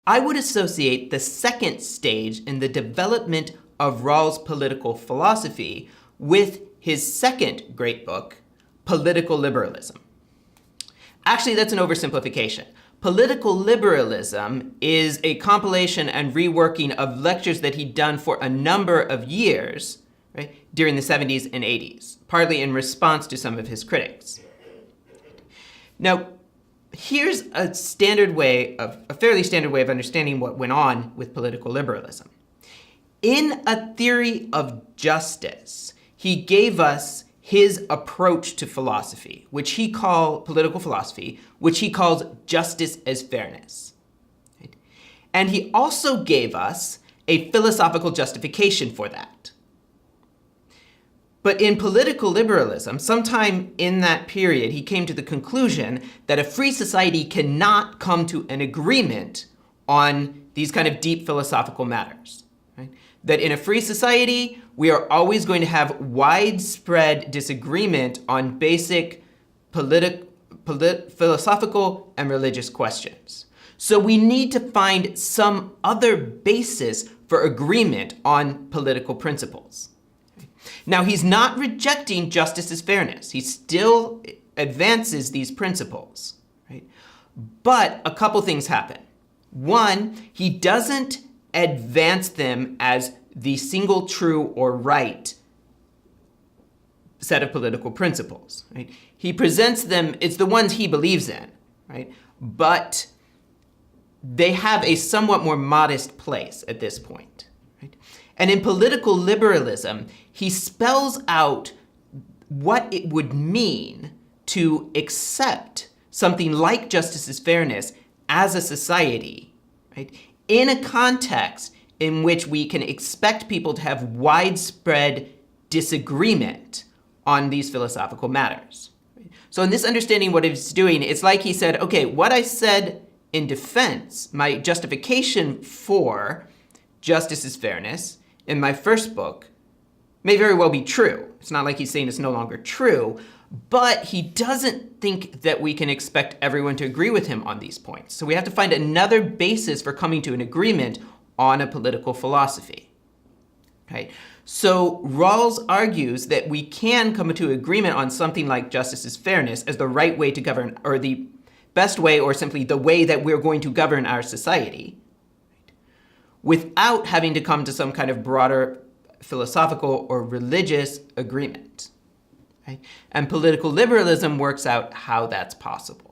I would associate the second stage in the development of Rawls' political philosophy with his second great book, Political Liberalism. Actually, that's an oversimplification. Political Liberalism is a compilation and reworking of lectures that he'd done for a number of years, right, during the 70s and 80s, partly in response to some of his critics. Now, here's a fairly standard way of understanding what went on with political liberalism. In A Theory of Justice, he gave us his approach to philosophy, political philosophy, which he calls justice as fairness. Right? And he also gave us a philosophical justification for that. But in political liberalism, sometime in that period, he came to the conclusion that a free society cannot come to an agreement on these kind of deep philosophical matters. Right? That in a free society, we are always going to have widespread disagreement on basic philosophical and religious questions. So we need to find some other basis for agreement on political principles. Now, he's not rejecting justice as fairness. He still advances these principles, right? But a couple things happen. One, he doesn't advance them as the single true or right set of political principles, right? He presents them, it's the ones he believes in, right? But they have a somewhat more modest place at this point, right? And in political liberalism, he spells out what it would mean to accept something like justice as fairness as a society, right, in a context in which we can expect people to have widespread disagreement on these philosophical matters. So in this understanding what he's doing, it's like he said, okay, what I said in defense, my justification for justice as fairness in my first book may very well be true. It's not like he's saying it's no longer true, but he doesn't think that we can expect everyone to agree with him on these points. So we have to find another basis for coming to an agreement on a political philosophy. Okay? So Rawls argues that we can come to agreement on something like justice as fairness as the right way to govern, or the best way, or simply the way that we're going to govern our society, without having to come to some kind of broader philosophical or religious agreement. Right? And political liberalism works out how that's possible.